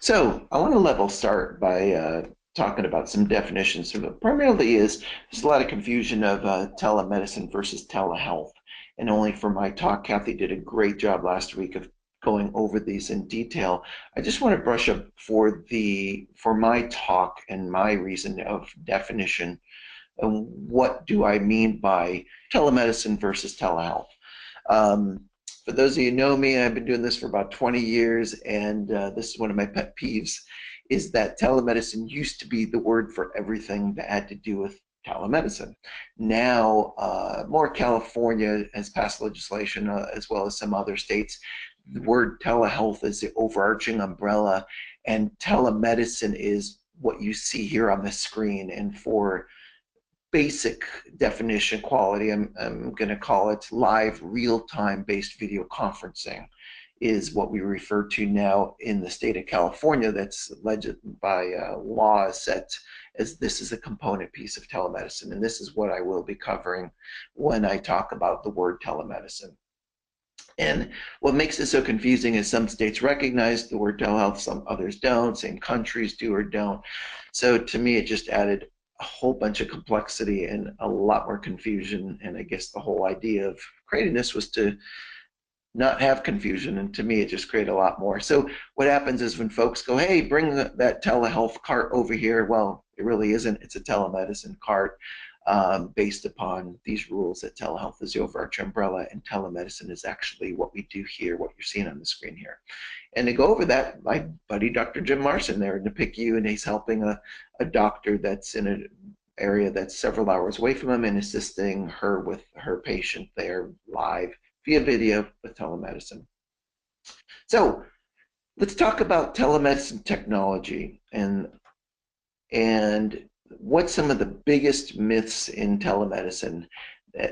So I want to level start by talking about some definitions. So primarily there's a lot of confusion of telemedicine versus telehealth. And only for my talk, Kathy did a great job last week of going over these in detail. I just want to brush up for my talk and my reason of definition. And what do I mean by telemedicine versus telehealth? Um, for those of you who know me, I've been doing this for about 20 years, and this is one of my pet peeves, is that telemedicine used to be the word for everything that had to do with telemedicine. Now, more California has passed legislation, as well as some other states. The word telehealth is the overarching umbrella, and telemedicine is what you see here on the screen. And for basic definition quality, I'm going to call it live real-time based video conferencing is what we refer to now in the state of California. That's alleged by law set as this is a component piece of telemedicine. And this is what I will be covering when I talk about the word telemedicine. And what makes it so confusing is some states recognize the word telehealth, some others don't, same countries do or don't. So to me, it just added a whole bunch of complexity and a lot more confusion. And I guess the whole idea of creating this was to not have confusion. And to me, it just created a lot more. So what happens is when folks go, hey, bring that telehealth cart over here. Well, it really isn't. It's a telemedicine cart based upon these rules that telehealth is the overarching umbrella and telemedicine is actually what we do here, what you're seeing on the screen here. And to go over that, my buddy, Dr. Jim Marson there in the PICU, and he's helping a doctor that's in an area that's several hours away from him and assisting her with her patient there live via video with telemedicine. So let's talk about telemedicine technology and what's some of the biggest myths in telemedicine.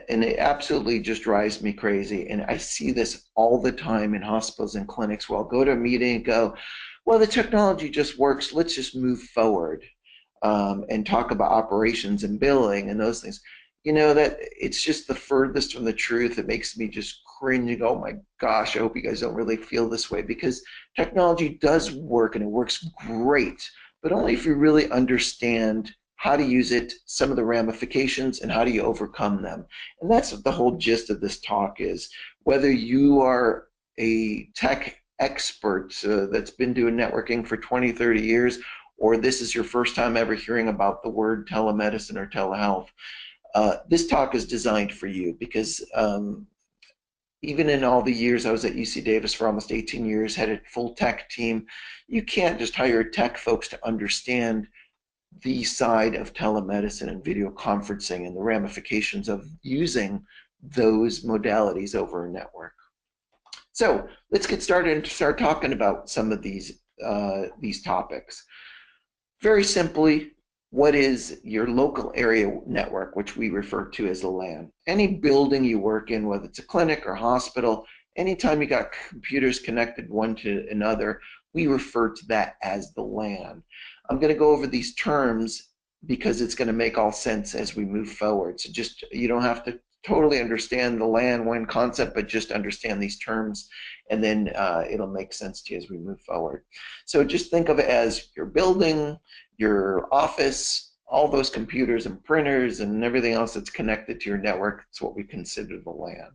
And it absolutely just drives me crazy. And I see this all the time in hospitals and clinics where I'll go to a meeting and go, well, the technology just works. Let's just move forward and talk about operations and billing and those things. You know, that it's just the furthest from the truth. It makes me just cringe and go, oh my gosh, I hope you guys don't really feel this way, because technology does work and it works great, but only if you really understand how to use it, some of the ramifications, and how do you overcome them. And that's what the whole gist of this talk is. Whether you are a tech expert that's been doing networking for 20, 30 years, or this is your first time ever hearing about the word telemedicine or telehealth, this talk is designed for you, because even in all the years I was at UC Davis for almost 18 years, had a full tech team, you can't just hire tech folks to understand the side of telemedicine and video conferencing and the ramifications of using those modalities over a network. So let's get started and start talking about some of these topics. Very simply, what is your local area network, which we refer to as a LAN? Any building you work in, whether it's a clinic or hospital, anytime you got computers connected one to another, we refer to that as the LAN. I'm going to go over these terms because it's going to make all sense as we move forward. So just, you don't have to totally understand the LAN WAN concept, but just understand these terms, and then it'll make sense to you as we move forward. So just think of it as your building, your office, all those computers and printers and everything else that's connected to your network. It's what we consider the LAN.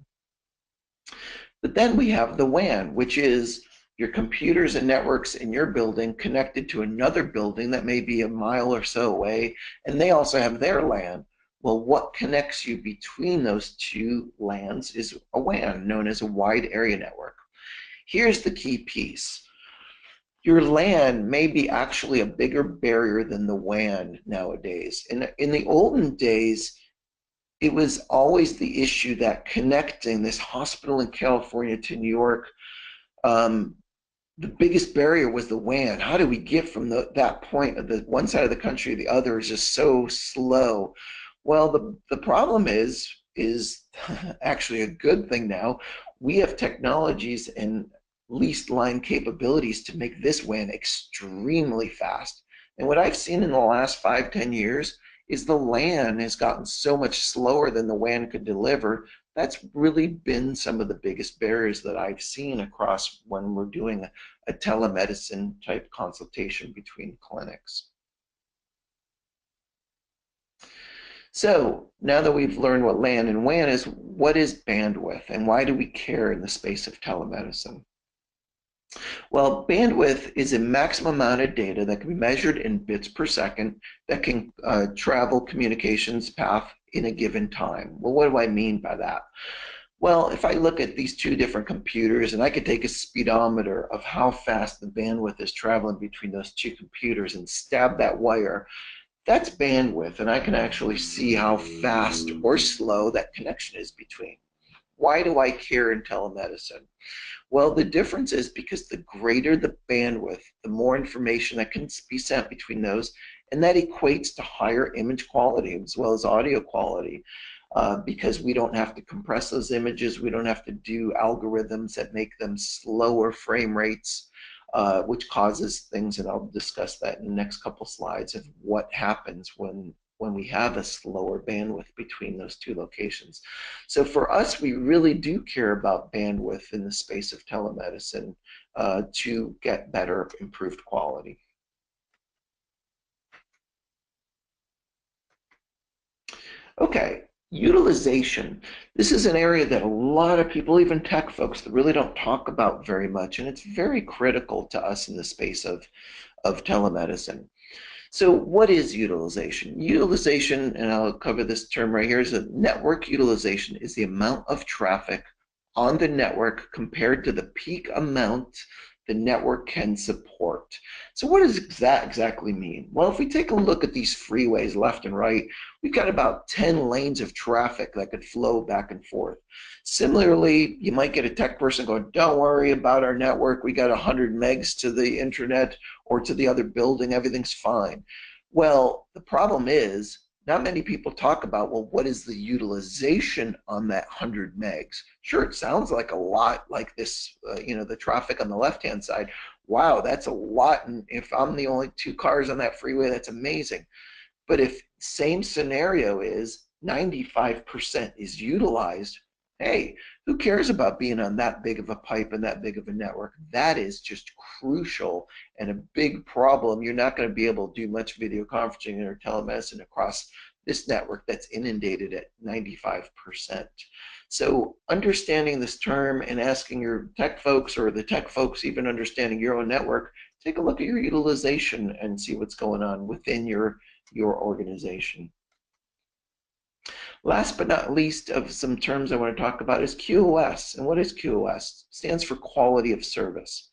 But then we have the WAN, which is your computers and networks in your building connected to another building that may be a mile or so away, and they also have their LAN. Well, what connects you between those two LANs is a WAN, known as a wide area network. Here's the key piece. Your LAN may be actually a bigger barrier than the WAN nowadays. In the olden days, it was always the issue that connecting this hospital in California to New York, the biggest barrier was the WAN. How do we get from that point of the one side of the country to the other is just so slow. Well, the problem is actually a good thing now. We have technologies and leased line capabilities to make this WAN extremely fast. And what I've seen in the last 5, 10 years is the LAN has gotten so much slower than the WAN could deliver That's really been some of the biggest barriers that I've seen across when we're doing a telemedicine type consultation between clinics. So now that we've learned what LAN and WAN is, what is bandwidth and why do we care in the space of telemedicine? Well, bandwidth is a maximum amount of data that can be measured in bits per second that can travel communications path in a given time. Well, what do I mean by that? Well, if I look at these two different computers and I could take a speedometer of how fast the bandwidth is traveling between those two computers and stab that wire, that's bandwidth, and I can actually see how fast or slow that connection is between. Why do I care in telemedicine? Well, the difference is because the greater the bandwidth, the more information that can be sent between those, and that equates to higher image quality as well as audio quality. Because we don't have to compress those images, we don't have to do algorithms that make them slower frame rates, which causes things, and I'll discuss that in the next couple slides of what happens when we have a slower bandwidth between those two locations. So for us, we really do care about bandwidth in the space of telemedicine to get better, improved quality. Okay, utilization. This is an area that a lot of people, even tech folks, really don't talk about very much, and it's very critical to us in the space of telemedicine. So what is utilization? Utilization, and I'll cover this term right here, is a network utilization is the amount of traffic on the network compared to the peak amount the network can support. So what does that exactly mean? Well, if we take a look at these freeways left and right, we've got about 10 lanes of traffic that could flow back and forth. Similarly, you might get a tech person going, don't worry about our network, we got 100 megs to the internet or to the other building, everything's fine. Well, the problem is, not many people talk about, well, what is the utilization on that 100 megs? Sure, it sounds like a lot, like this, the traffic on the left-hand side. Wow, that's a lot. And if I'm the only two cars on that freeway, that's amazing. But if same scenario is 95% is utilized, hey, who cares about being on that big of a pipe and that big of a network? That is just crucial and a big problem. You're not going to be able to do much video conferencing or telemedicine across this network that's inundated at 95%. So understanding this term and asking your tech folks or the tech folks even understanding your own network, take a look at your utilization and see what's going on within your organization. Last but not least of some terms I want to talk about is QoS. And what is QoS? It stands for quality of service.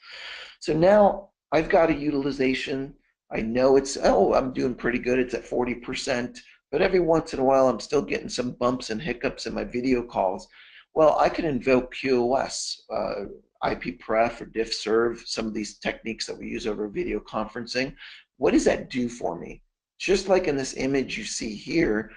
So now I've got a utilization. I know it's, oh, I'm doing pretty good. It's at 40%. But every once in a while, I'm still getting some bumps and hiccups in my video calls. Well, I can invoke QoS, IPpref or diffserv, some of these techniques that we use over video conferencing. What does that do for me? Just like in this image you see here,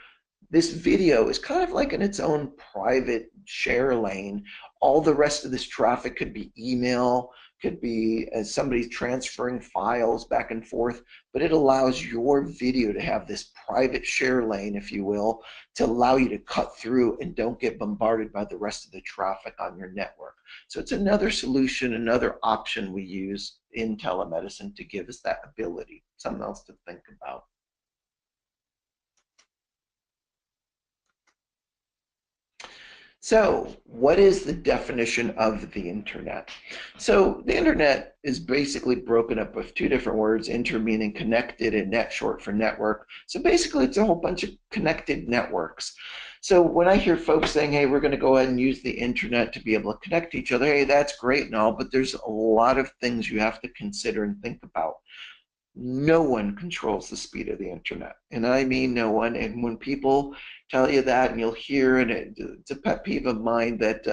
this video is kind of like in its own private share lane. All the rest of this traffic could be email, could be as somebody transferring files back and forth, but it allows your video to have this private share lane, if you will, to allow you to cut through and don't get bombarded by the rest of the traffic on your network. So it's another solution, another option we use in telemedicine to give us that ability, something else to think about. So what is the definition of the internet? So the internet is basically broken up with two different words, inter meaning connected and net short for network. So basically it's a whole bunch of connected networks. So when I hear folks saying, hey, we're going to go ahead and use the internet to be able to connect to each other, hey, that's great and all, but there's a lot of things you have to consider and think about. No one controls the speed of the internet, and I mean no one. And when people tell you that, and you'll hear, and it's a pet peeve of mine that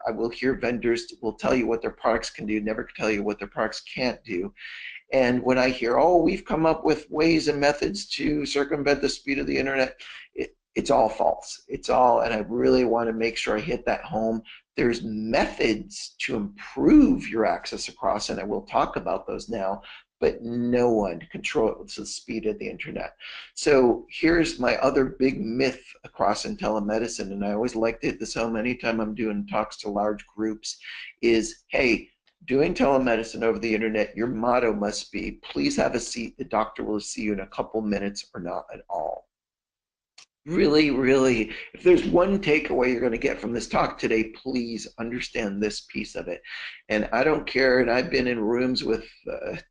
I will hear vendors will tell you what their products can do, never tell you what their products can't do. And when I hear, oh, we've come up with ways and methods to circumvent the speed of the internet, it's all false. It's all, and I really want to make sure I hit that home. There's methods to improve your access across, and I will talk about those now, but no one controls the speed of the internet. So here's my other big myth across in telemedicine, and I always like to hit this home anytime I'm doing talks to large groups, is, hey, doing telemedicine over the internet, your motto must be, please have a seat, the doctor will see you in a couple minutes or not at all. Really, really, if there's one takeaway you're going to get from this talk today, please understand this piece of it. And I don't care, and I've been in rooms with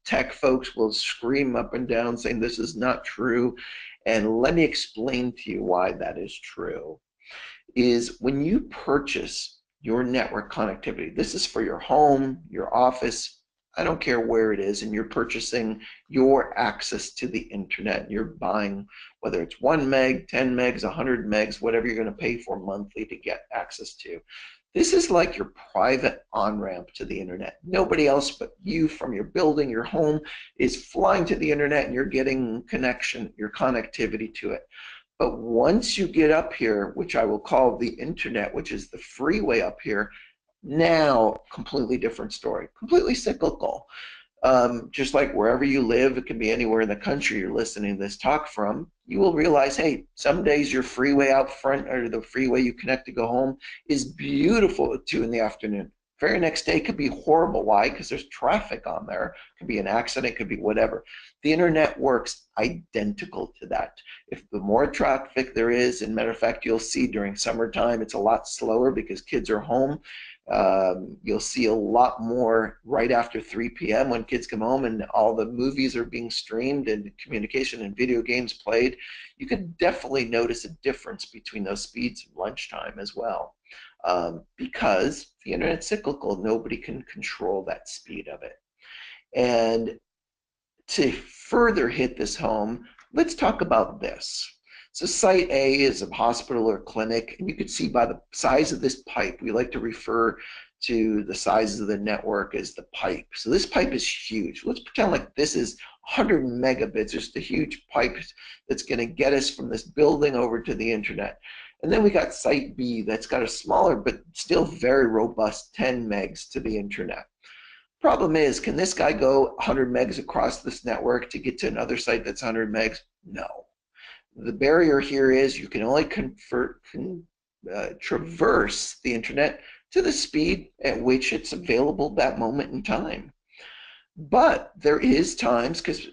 tech folks will scream up and down saying this is not true. And let me explain to you why that is true. Is when you purchase your network connectivity, this is for your home, your office, I don't care where it is, and you're purchasing your access to the internet. You're buying, whether it's 1 meg, 10 megs, 100 megs, whatever you're going to pay for monthly to get access to. This is like your private on-ramp to the internet. Nobody else but you from your building, your home, is flying to the internet, and you're getting connection, your connectivity to it. But once you get up here, which I will call the internet, which is the freeway up here, now completely different story, completely cyclical. Just like wherever you live, it can be anywhere in the country you're listening to this talk from, you will realize, hey, some days your freeway out front, or the freeway you connect to go home, is beautiful at 2 in the afternoon. Very next day could be horrible. Why? Because there's traffic on there. It could be an accident, it could be whatever. The internet works identical to that. If the more traffic there is, and matter of fact, you'll see during summertime, it's a lot slower because kids are home. You'll see a lot more right after 3 p.m. when kids come home and all the movies are being streamed and communication and video games played. You can definitely notice a difference between those speeds at lunchtime as well, because the internet's cyclical. Nobody can control that speed of it. And to further hit this home, let's talk about this. So site A is a hospital or clinic, and you can see by the size of this pipe, we like to refer to the size of the network as the pipe. So this pipe is huge. Let's pretend like this is 100 megabits, just a huge pipe that's going to get us from this building over to the internet. And then we got site B that's got a smaller but still very robust 10 megs to the internet. Problem is, can this guy go 100 megs across this network to get to another site that's 100 megs? No. The barrier here is you can only traverse the internet to the speed at which it's available that moment in time. But there is times, because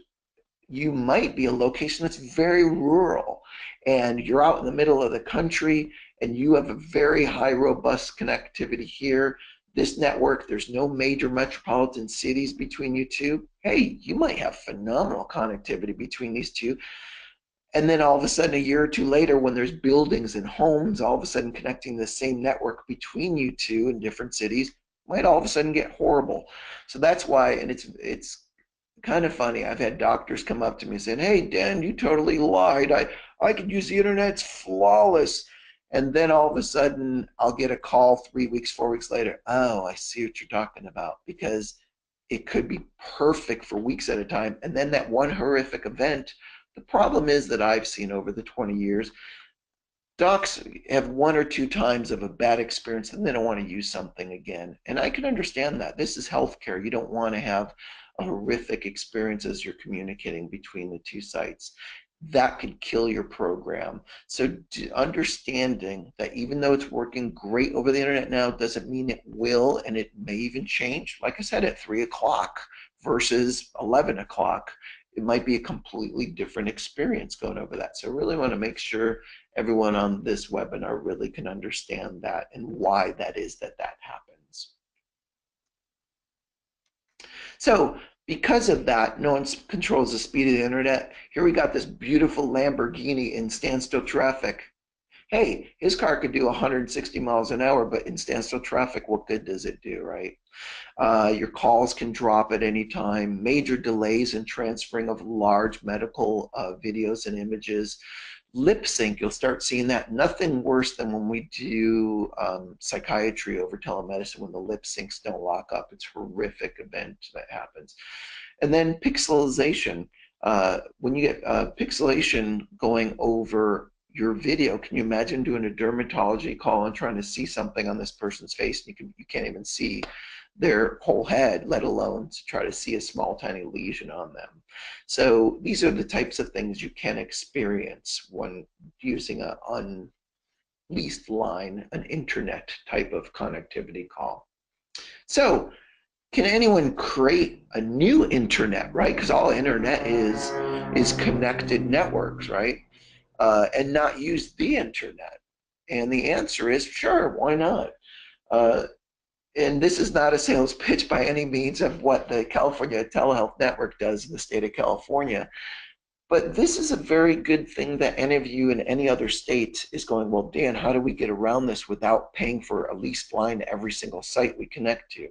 you might be a location that's very rural, and you're out in the middle of the country, and you have a very high robust connectivity here. This network, there's no major metropolitan cities between you two. Hey, you might have phenomenal connectivity between these two. And then all of a sudden, a year or two later, when there's buildings and homes, all of a sudden connecting the same network between you two in different cities might all of a sudden get horrible. So that's why, and it's kind of funny. I've had doctors come up to me saying, hey, Dan, you totally lied. I could use the internet. It's flawless. And then all of a sudden, I'll get a call 3 weeks, 4 weeks later. Oh, I see what you're talking about. Because it could be perfect for weeks at a time. And then that one horrific event. The problem is that I've seen over the 20 years, docs have 1 or 2 times of a bad experience and they don't want to use something again. And I can understand that. This is healthcare. You don't want to have a horrific experience as you're communicating between the 2 sites. That could kill your program. So understanding that even though it's working great over the internet now, doesn't mean it will, and it may even change. Like I said, at 3 o'clock versus 11 o'clock. It might be a completely different experience going over that. So I really want to make sure everyone on this webinar really can understand that and why that is that happens. So because of that, no one controls the speed of the internet. Here we got this beautiful Lamborghini in standstill traffic. Hey, his car could do 160 miles an hour, but in standstill traffic, what good does it do, right? Your calls can drop at any time, major delays in transferring of large medical videos and images. Lip sync, you'll start seeing that. Nothing worse than when we do psychiatry over telemedicine when the lip syncs don't lock up. It's a horrific event that happens. And then pixelization. When you get pixelation going over your video. Can you imagine doing a dermatology call and trying to see something on this person's face? You can't even see their whole head, let alone to try to see a small tiny lesion on them. So these are the types of things you can experience when using an unleased line, an internet type of connectivity call. So can anyone create a new internet, right? Because all internet is connected networks, right? And not use the internet? And the answer is sure, why not? Uh, and this is not a sales pitch by any means of what the California Telehealth Network does in the state of California. But this is a very good thing that any of you in any other state is going, well, Dan, how do we get around this without paying for a leased line to every single site we connect to?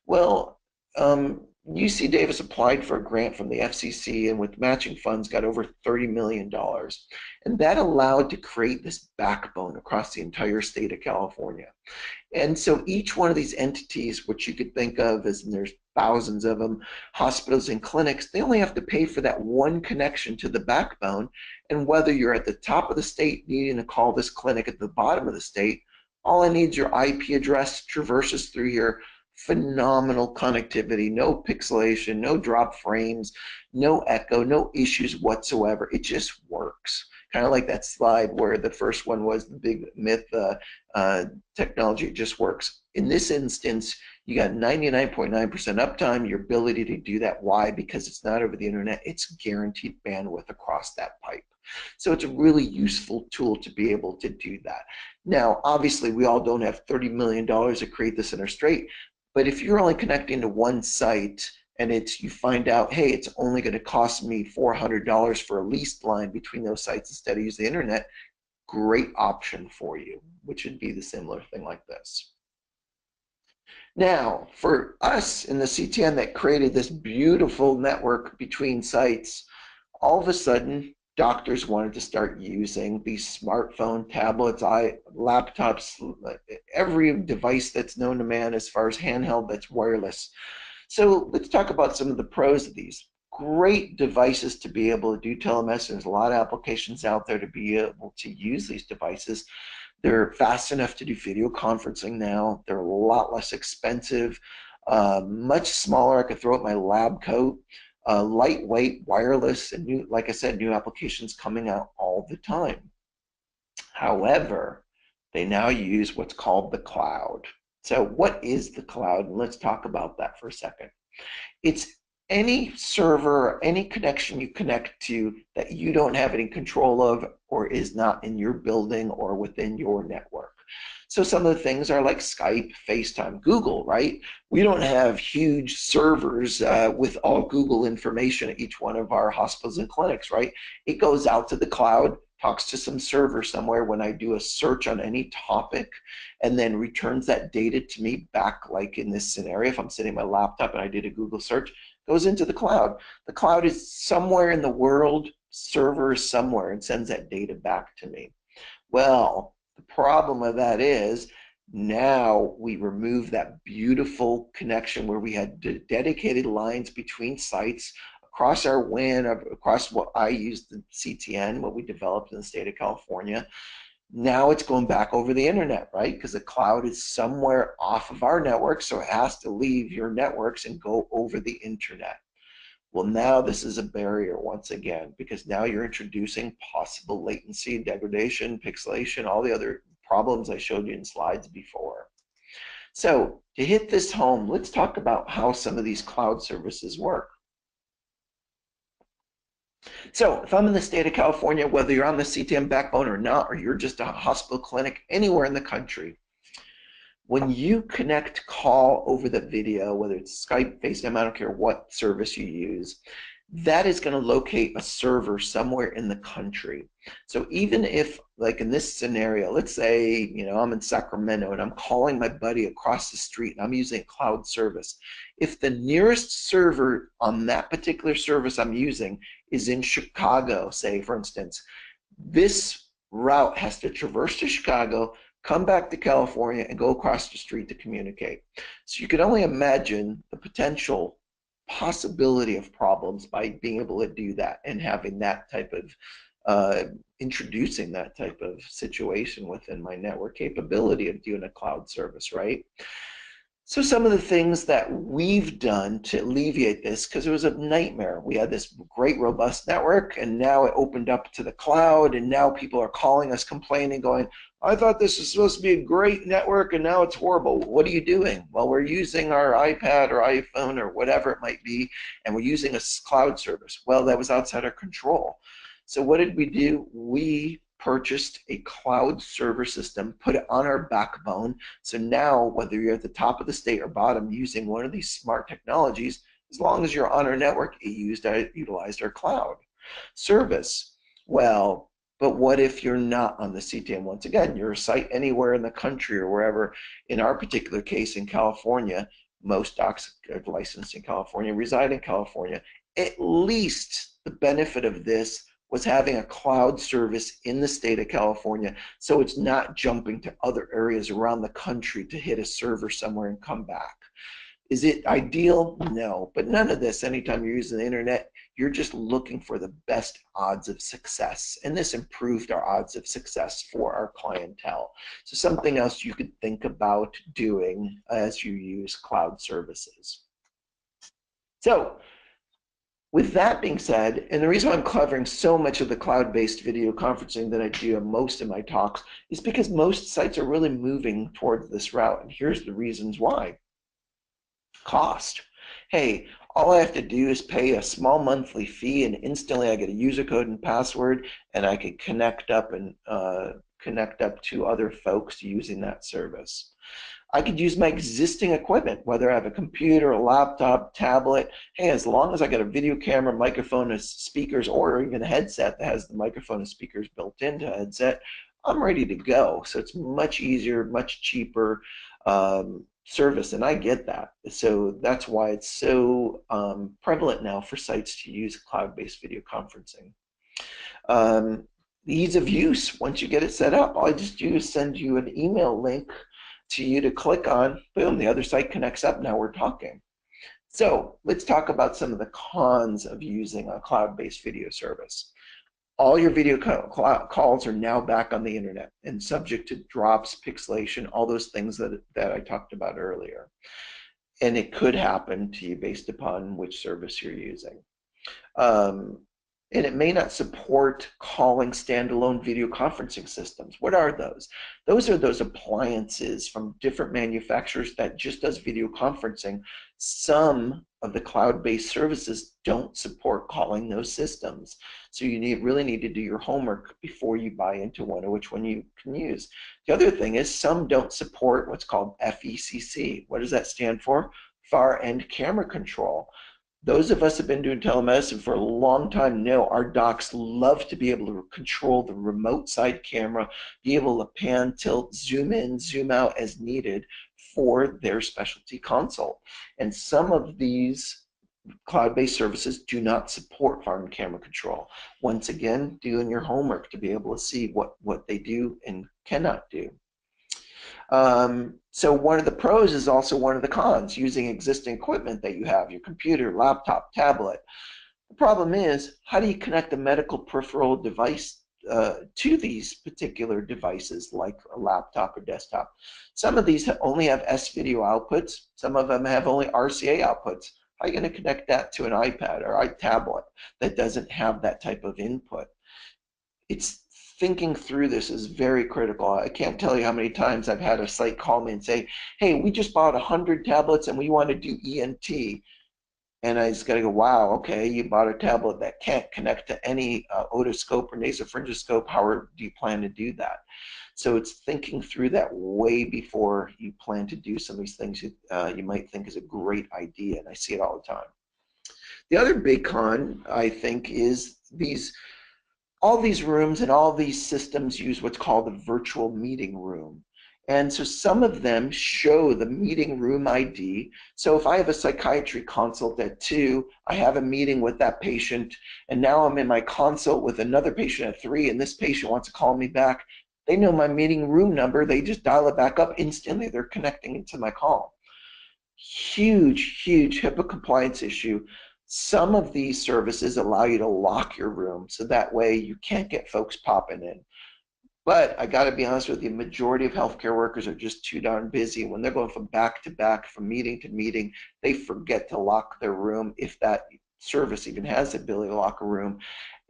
Well, UC Davis applied for a grant from the FCC and with matching funds got over $30 million. And that allowed to create this backbone across the entire state of California. And so each one of these entities, which you could think of as, and there's thousands of them, hospitals and clinics, they only have to pay for that one connection to the backbone. And whether you're at the top of the state needing to call this clinic at the bottom of the state, all I need is your IP address, traverses through here. Phenomenal connectivity, no pixelation, no drop frames, no echo, no issues whatsoever. It just works. Kind of like that slide where the first one was the big myth, technology, it just works. In this instance, you got 99.9% uptime, your ability to do that. Why? Because it's not over the internet, it's guaranteed bandwidth across that pipe. So it's a really useful tool to be able to do that. Now, obviously, we all don't have $30 million to create this in our state, but if you're only connecting to one site and you find out, hey, it's only going to cost me $400 for a leased line between those sites instead of using the internet, great option for you, which would be the similar thing like this. Now, for us in the CTN that created this beautiful network between sites, all of a sudden, doctors wanted to start using these smartphone, tablets, laptops, every device that's known to man as far as handheld that's wireless. So let's talk about some of the pros of these. Great devices to be able to do telemedicine. There's a lot of applications out there to be able to use these devices. They're fast enough to do video conferencing now. They're a lot less expensive, much smaller. I could throw it in my lab coat. Lightweight, wireless, and new, like I said, new applications coming out all the time. However, they now use what's called the cloud. So what is the cloud? And let's talk about that for a second. It's any server, any connection you connect to that you don't have any control of or is not in your building or within your network. So some of the things are like Skype, FaceTime, Google, right? We don't have huge servers with all Google information at each one of our hospitals and clinics, right? It goes out to the cloud, talks to some server somewhere when I do a search on any topic, and then returns that data to me back, like in this scenario, if I'm sitting at my laptop and I did a Google search, goes into the cloud. The cloud is somewhere in the world, server is somewhere, and sends that data back to me. Well, the problem with that is now we remove that beautiful connection where we had dedicated lines between sites across our WAN, across what I used, the CTN, what we developed in the state of California. Now it's going back over the internet, right? Because the cloud is somewhere off of our network, so it has to leave your networks and go over the internet. Well, now this is a barrier once again, because now you're introducing possible latency, degradation, pixelation, all the other problems I showed you in slides before. So to hit this home, let's talk about how some of these cloud services work. So if I'm in the state of California, whether you're on the CTN backbone or not, or you're just a hospital clinic anywhere in the country, when you connect call over the video, whether it's Skype, FaceTime, I don't care what service you use, that is going to locate a server somewhere in the country. So even if, like in this scenario, let's say, I'm in Sacramento and I'm calling my buddy across the street and I'm using a cloud service. If the nearest server on that particular service I'm using is in Chicago, say, for instance, this route has to traverse to Chicago, come back to California, and go across the street to communicate. So you can only imagine the potential possibility of problems by being able to do that and having that type of introducing that type of situation within my network capability of doing a cloud service, right? So some of the things that we've done to alleviate this, because it was a nightmare. We had this great robust network, and now it opened up to the cloud, and now people are calling us complaining, going, I thought this was supposed to be a great network, and now it's horrible. What are you doing? Well, we're using our iPad or iPhone or whatever it might be, and we're using a cloud service. Well, that was outside our control. So what did we do? We purchased a cloud server system, put it on our backbone. So now, whether you're at the top of the state or bottom using one of these smart technologies, as long as you're on our network, it utilized our cloud service. Well, but what if you're not on the CTN? Once again, you're a site anywhere in the country or wherever. In our particular case in California, most docs are licensed in California, reside in California. At least the benefit of this was having a cloud service in the state of California, so it's not jumping to other areas around the country to hit a server somewhere and come back. Is it ideal? No, but none of this. Anytime you're using the internet, you're just looking for the best odds of success, and this improved our odds of success for our clientele. So something else you could think about doing as you use cloud services. So with that being said, and the reason why I'm covering so much of the cloud-based video conferencing that I do in most of my talks is because most sites are really moving towards this route, and here's the reasons why. Cost. Hey, all I have to do is pay a small monthly fee, and instantly I get a user code and password, and I can connect up to other folks using that service. I could use my existing equipment, whether I have a computer, a laptop, tablet. Hey, as long as I got a video camera, microphone, and speakers, or even a headset that has the microphone and speakers built into a headset, I'm ready to go. So it's much easier, much cheaper service, and I get that. So that's why it's so prevalent now for sites to use cloud-based video conferencing. The ease of use, once you get it set up, all I just do is send you an email link to you to click on, boom, the other site connects up, now we're talking. So let's talk about some of the cons of using a cloud-based video service. All your video calls are now back on the internet and subject to drops, pixelation, all those things that I talked about earlier. And it could happen to you based upon which service you're using. And it may not support calling standalone video conferencing systems. What are those? Those are those appliances from different manufacturers that just does video conferencing. Some of the cloud-based services don't support calling those systems. So you really need to do your homework before you buy into one or which one you can use. The other thing is some don't support what's called FECC. What does that stand for? Far End Camera Control. Those of us who have been doing telemedicine for a long time know our docs love to be able to control the remote side camera, be able to pan, tilt, zoom in, zoom out as needed for their specialty consult. And some of these cloud-based services do not support far-end camera control. Once again, doing your homework to be able to see what they do and cannot do. So one of the pros is also one of the cons, using existing equipment that you have, your computer, laptop, tablet. The problem is, how do you connect a medical peripheral device to these particular devices like a laptop or desktop? Some of these only have S-video outputs. Some of them have only RCA outputs. How are you going to connect that to an iPad or iTablet that doesn't have that type of input? It's thinking through this is very critical. I can't tell you how many times I've had a site call me and say, hey, we just bought 100 tablets and we want to do ENT. And I just got to go, wow, okay, you bought a tablet that can't connect to any otoscope or nasopharyngoscope. How do you plan to do that? So it's thinking through that way before you plan to do some of these things you might think is a great idea, and I see it all the time. The other big con, I think, is all these rooms and all these systems use what's called a virtual meeting room. And so some of them show the meeting room ID. So if I have a psychiatry consult at 2, I have a meeting with that patient, and now I'm in my consult with another patient at 3, and this patient wants to call me back. They know my meeting room number. They just dial it back up instantly. They're connecting into my call. Huge, huge HIPAA compliance issue. Some of these services allow you to lock your room, so that way you can't get folks popping in. But I got to be honest with you, majority of healthcare workers are just too darn busy. When they're going from back to back, from meeting to meeting, they forget to lock their room, if that service even has the ability to lock a room.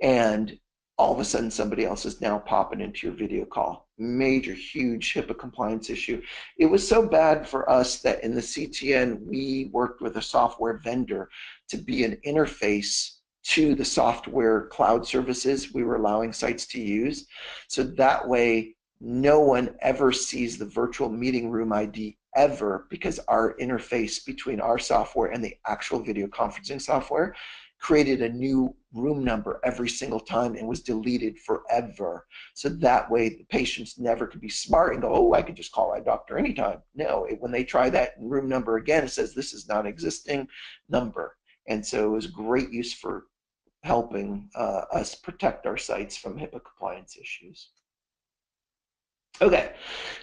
And all of a sudden somebody else is now popping into your video call. Major, huge HIPAA compliance issue. It was so bad for us that in the CTN, we worked with a software vendor to be an interface to the software cloud services we were allowing sites to use. So that way, no one ever sees the virtual meeting room ID ever, because our interface between our software and the actual video conferencing software created a new room number every single time and was deleted forever. So that way the patients never could be smart and go, oh, I could just call my doctor anytime. No, when they try that room number again, it says this is not an existing number. And so it was great use for helping us protect our sites from HIPAA compliance issues. Okay,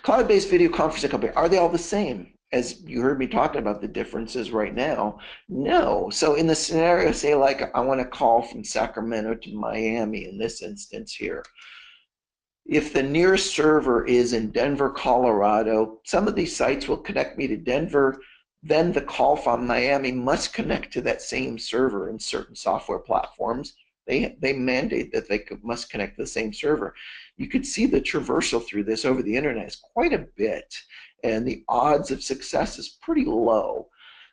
cloud-based video conferencing company, are they all the same? As you heard me talking about the differences right now, no. So in the scenario, say like I want to call from Sacramento to Miami in this instance here. If the nearest server is in Denver, Colorado, some of these sites will connect me to Denver, then the call from Miami must connect to that same server in certain software platforms. They mandate that they must connect to the same server. You could see the traversal through this over the internet is quite a bit, and the odds of success is pretty low.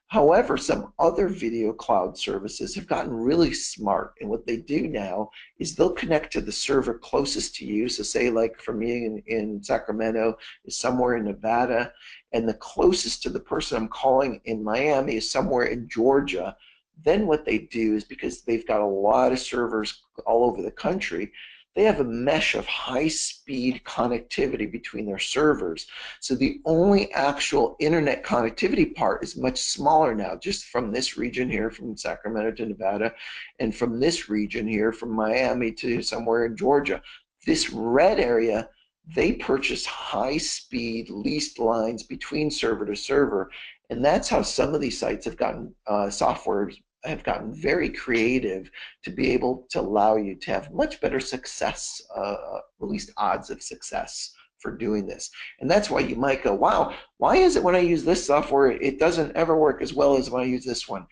However, some other video cloud services have gotten really smart, and what they do now is they'll connect to the server closest to you. So say like for me in Sacramento is somewhere in Nevada, and the closest to the person I'm calling in Miami is somewhere in Georgia. Then what they do is, because they've got a lot of servers all over the country, they have a mesh of high-speed connectivity between their servers. So the only actual internet connectivity part is much smaller now, just from this region here, from Sacramento to Nevada, and from this region here, from Miami to somewhere in Georgia. This red area, they purchase high-speed leased lines between server to server, and that's how some of these sites have gotten software have gotten very creative to be able to allow you to have much better success, at least odds of success for doing this. And that's why you might go, wow, why is it when I use this software, it doesn't ever work as well as when I use this one?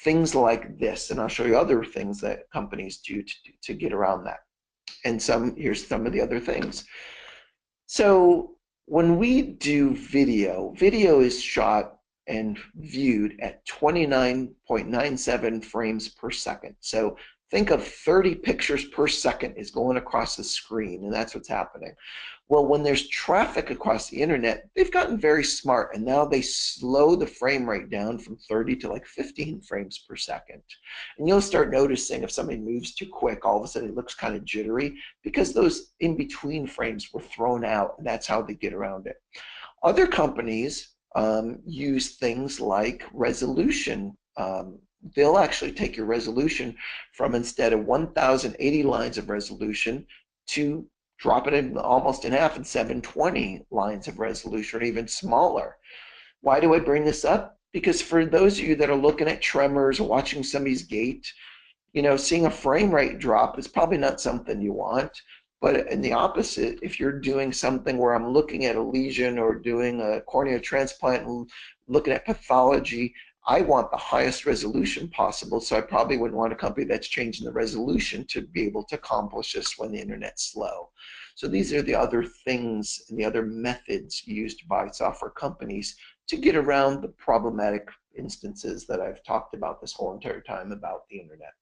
Things like this, and I'll show you other things that companies do to get around that. And here's some of the other things. So when we do video is shot and viewed at 29.97 frames per second. So think of 30 pictures per second is going across the screen, and that's what's happening. Well, when there's traffic across the internet, they've gotten very smart, and now they slow the frame rate down from 30 to like 15 frames per second. And you'll start noticing if somebody moves too quick, all of a sudden it looks kind of jittery, because those in-between frames were thrown out, and that's how they get around it. Other companies use things like resolution. They'll actually take your resolution from, instead of 1080 lines of resolution, to drop it in almost in half, in 720 lines of resolution, or even smaller. Why do I bring this up? Because for those of you that are looking at tremors or watching somebody's gait, seeing a frame rate drop is probably not something you want. But in the opposite, if you're doing something where I'm looking at a lesion or doing a corneal transplant and looking at pathology, I want the highest resolution possible. So I probably wouldn't want a company that's changing the resolution to be able to accomplish this when the internet's slow. So these are the other things and the other methods used by software companies to get around the problematic instances that I've talked about this whole entire time about the internet.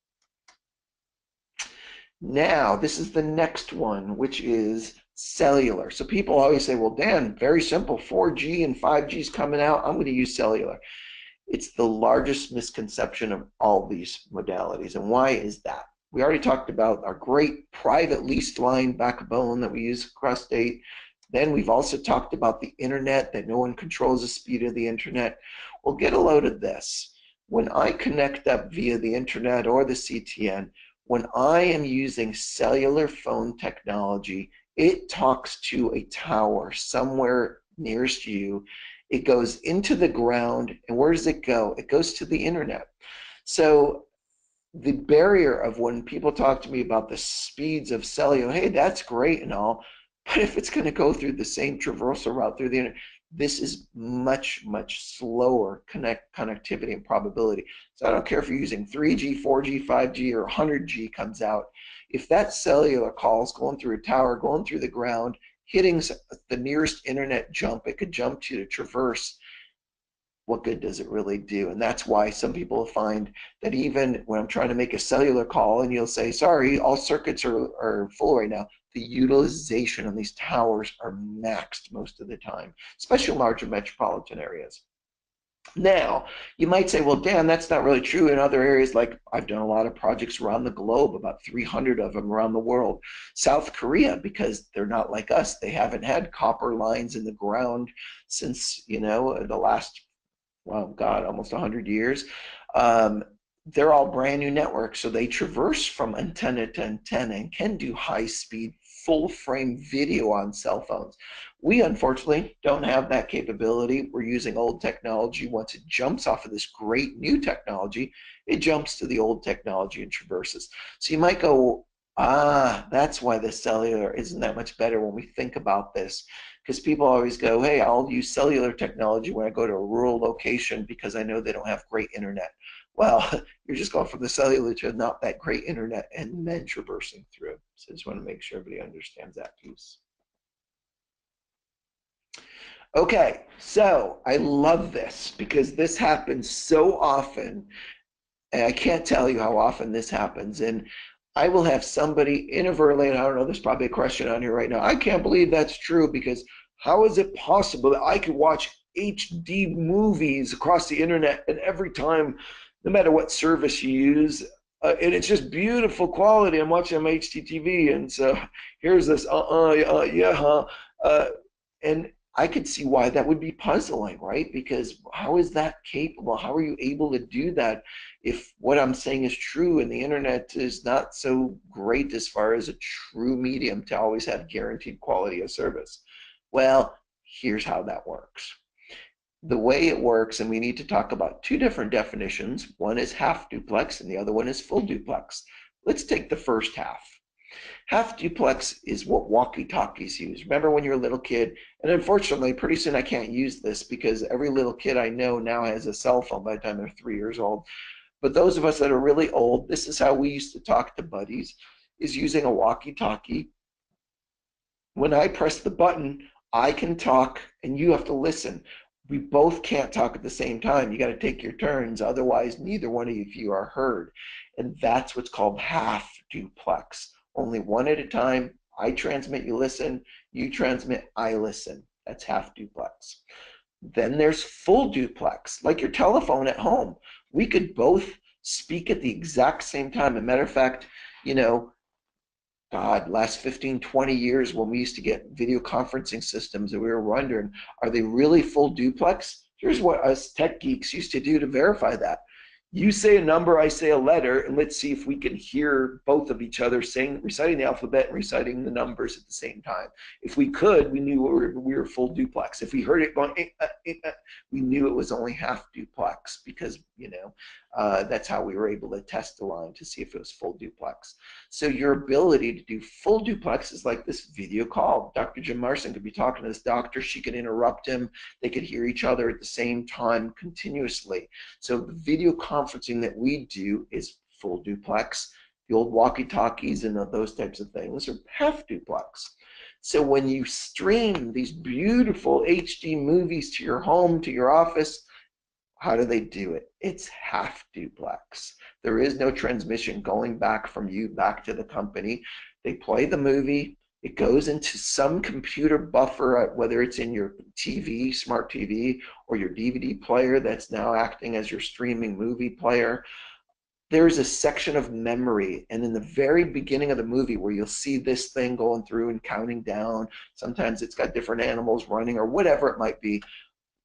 Now, this is the next one, which is cellular. So people always say, well, Dan, very simple, 4G and 5G is coming out, I'm going to use cellular. It's the largest misconception of all these modalities. And why is that? We already talked about our great private leased line backbone that we use across state. Then we've also talked about the internet, that no one controls the speed of the internet. Well, get a load of this. When I connect up via the internet or the CTN, when I am using cellular phone technology, it talks to a tower somewhere nearest you. It goes into the ground, and where does it go? It goes to the internet. So the barrier of when people talk to me about the speeds of cellular, hey, that's great and all, but if it's going to go through the same traversal route through the internet, this is much, much slower connectivity and probability. So I don't care if you're using 3G, 4G, 5G, or 100G comes out. If that cellular call is going through a tower, going through the ground, hitting the nearest internet jump it could jump to traverse, what good does it really do? And that's why some people find that even when I'm trying to make a cellular call and you'll say, sorry, all circuits are full right now, the utilization on these towers are maxed most of the time, especially in larger metropolitan areas. Now, you might say, well, Dan, that's not really true in other areas. Like I've done a lot of projects around the globe, about 300 of them around the world. South Korea, because they're not like us, they haven't had copper lines in the ground since, the last, well, God, almost 100 years. Um, they're all brand new networks, so they traverse from antenna to antenna and can do high speed, full frame video on cell phones. We unfortunately don't have that capability. We're using old technology. Once it jumps off of this great new technology, it jumps to the old technology and traverses. So you might go, that's why the cellular isn't that much better when we think about this. Because people always go, hey, I'll use cellular technology when I go to a rural location because I know they don't have great internet. Well, you're just going from the cellular to not that great internet and then traversing through. So I just want to make sure everybody understands that piece. Okay, so I love this because this happens so often, and I can't tell you how often this happens. And I will have somebody inadvertently, and I don't know, there's probably a question on here right now. I can't believe that's true because how is it possible that I could watch HD movies across the internet and every time, no matter what service you use, and it's just beautiful quality. I'm watching on my HDTV, and so here's this, yeah, huh? And I could see why that would be puzzling, right? Because how is that capable? How are you able to do that if what I'm saying is true and the internet is not so great as far as a true medium to always have guaranteed quality of service? Well, here's how that works. The way it works, and we need to talk about two different definitions. One is half duplex and the other one is full duplex. Let's take the first half. Half duplex is what walkie-talkies use. Remember when you're a little kid, and unfortunately, pretty soon I can't use this because every little kid I know now has a cell phone by the time they're 3 years old. But those of us that are really old, this is how we used to talk to buddies, is using a walkie-talkie. When I press the button, I can talk and you have to listen. We both can't talk at the same time. You got to take your turns, otherwise neither one of you are heard. And that's what's called half duplex. Only one at a time. I transmit, you listen. You transmit, I listen. That's half duplex. Then there's full duplex, like your telephone at home. We could both speak at the exact same time. As a matter of fact, God, last 15, 20 years when we used to get video conferencing systems and we were wondering, are they really full duplex? Here's what us tech geeks used to do to verify that. You say a number, I say a letter, and let's see if we can hear both of each other reciting the alphabet and reciting the numbers at the same time. If we could, we knew we were full duplex. If we heard it going, we knew it was only half duplex because, that's how we were able to test the line to see if it was full duplex. So your ability to do full duplex is like this video call. Dr. Jim Marson could be talking to this doctor. She could interrupt him. They could hear each other at the same time continuously. So the video conferencing that we do is full duplex. The old walkie-talkies and those types of things are half duplex. So when you stream these beautiful HD movies to your home, to your office, how do they do it? It's half duplex. There is no transmission going back from you back to the company. They play the movie. It goes into some computer buffer, whether it's in your TV, smart TV, or your DVD player that's now acting as your streaming movie player. There's a section of memory, and in the very beginning of the movie where you'll see this thing going through and counting down, sometimes it's got different animals running or whatever it might be,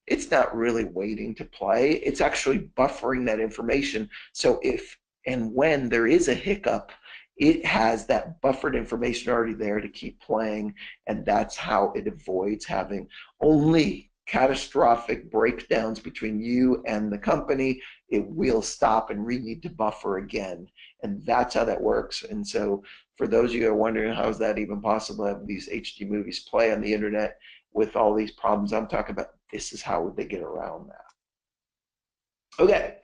it's not really waiting to play. It's actually buffering that information. So if and when there is a hiccup, it has that buffered information already there to keep playing, and that's how it avoids having only catastrophic breakdowns between you and the company, it will stop and we need to buffer again. And that's how that works. And so for those of you who are wondering how is that even possible to have these HD movies play on the internet with all these problems I'm talking about, this is how they get around that. Okay,